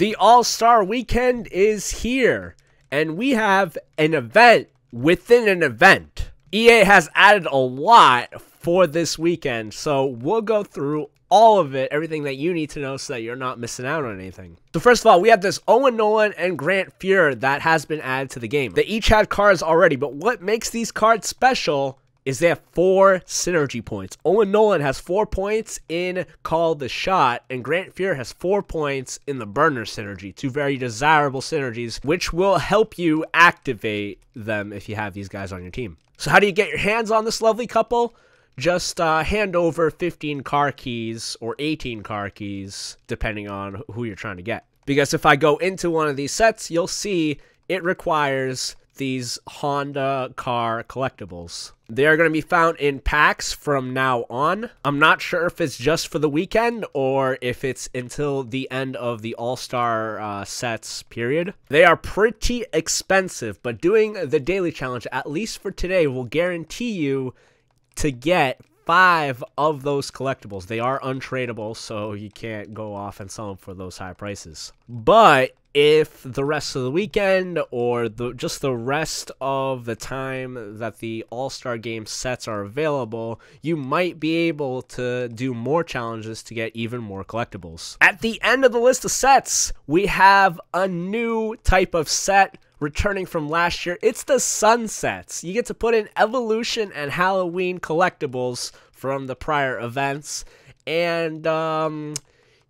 The All-Star Weekend is here, and we have an event within an event. EA has added a lot for this weekend, so we'll go through all of it, everything that you need to know so that you're not missing out on anything. So first of all, we have this Owen Nolan and Grant Fuhr that has been added to the game. They each had cards already, but what makes these cards special is they have 4 synergy points. Owen Nolan has 4 points in Call the Shot, and Grant Fuhr has 4 points in the Burner synergy. 2 very desirable synergies, which will help you activate them if you have these guys on your team. So how do you get your hands on this lovely couple? Just hand over 15 car keys or 18 car keys, depending on who you're trying to get. Because if I go into one of these sets, you'll see it requires these Honda Car Collectibles. They are going to be found in packs from now on. I'm not sure if it's just for the weekend or if it's until the end of the All-Star sets period. They are pretty expensive, but doing the daily challenge, at least for today, will guarantee you to get 5 of those collectibles. They are untradeable, so you can't go off and sell them for those high prices. But if the rest of the weekend or just the rest of the time that the All-Star Game sets are available, you might be able to do more challenges to get even more collectibles. At the end of the list of sets, we have a new type of set returning from last year. It's the Sunsets. You get to put in Evolution and Halloween collectibles from the prior events, and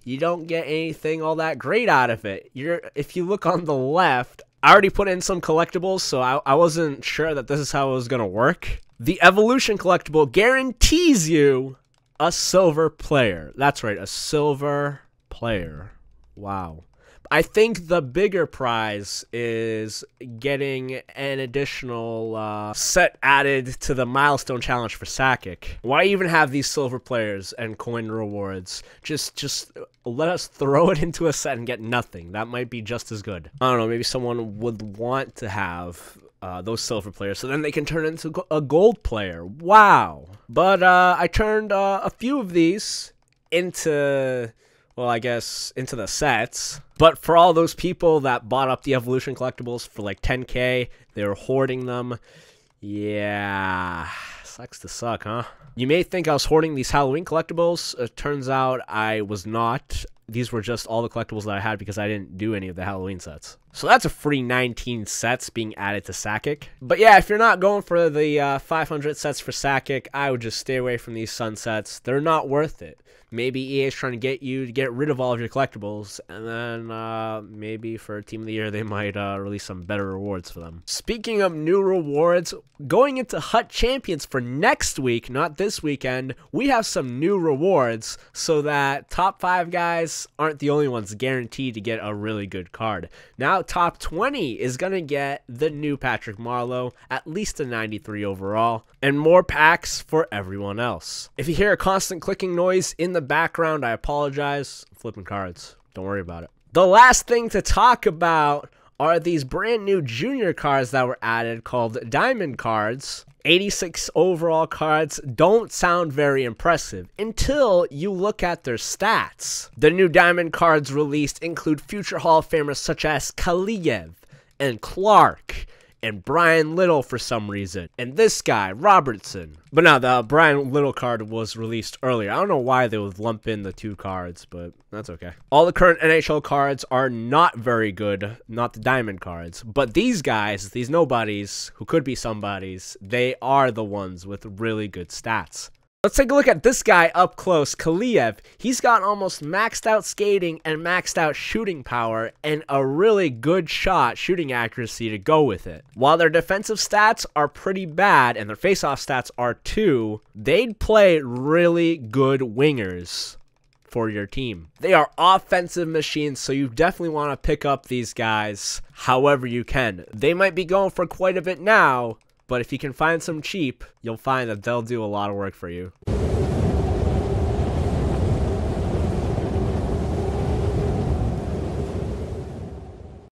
you don't get anything all that great out of it. If you look on the left, I already put in some collectibles, so I wasn't sure that this is how it was going to work. The Evolution collectible guarantees you a silver player. That's right, a silver player. Wow. I think the bigger prize is getting an additional set added to the milestone challenge for Sakic. Why even have these silver players and coin rewards? Just let us throw it into a set and get nothing. That might be just as good. I don't know, maybe someone would want to have those silver players so then they can turn into a gold player. Wow. But I turned a few of these into, well, I guess into the sets. But for all those people that bought up the Evolution collectibles for like 10K, they were hoarding them. Yeah, sucks to suck, huh? You may think I was hoarding these Halloween collectibles. It turns out I was not. These were just all the collectibles that I had because I didn't do any of the Halloween sets. So that's a free 19 sets being added to Sakic. But yeah, if you're not going for the 500 sets for Sakic, I would just stay away from these Sunsets. They're not worth it. Maybe EA is trying to get you to get rid of all of your collectibles, and then maybe for Team of the Year, they might release some better rewards for them. Speaking of new rewards, going into Hut Champions for next week, not this weekend, we have some new rewards so that top 5 guys aren't the only ones guaranteed to get a really good card. Now, top 20 is going to get the new Patrick Marleau, at least a 93 overall, and more packs for everyone else. If you hear a constant clicking noise in the background, I apologize. I'm flipping cards. Don't worry about it. The last thing to talk about are these brand new junior cards that were added called Diamond cards. 86 overall cards don't sound very impressive until you look at their stats. The new Diamond cards released include future Hall of Famers such as Kaliev and Clark and Brian Little for some reason, and this guy, Robertson. But now the Brian Little card was released earlier. I don't know why they would lump in the 2 cards, but that's okay. All the current NHL cards are not very good, not the Diamond cards, but these guys, these nobodies, who could be somebodies, they are the ones with really good stats. Let's take a look at this guy up close, Kaliev. He's got almost maxed out skating and maxed out shooting power and a really good shot shooting accuracy to go with it. While their defensive stats are pretty bad and their face-off stats are too, they'd play really good wingers for your team. They are offensive machines, so you definitely want to pick up these guys however you can. They might be going for quite a bit now, but if you can find some cheap, you'll find that they'll do a lot of work for you.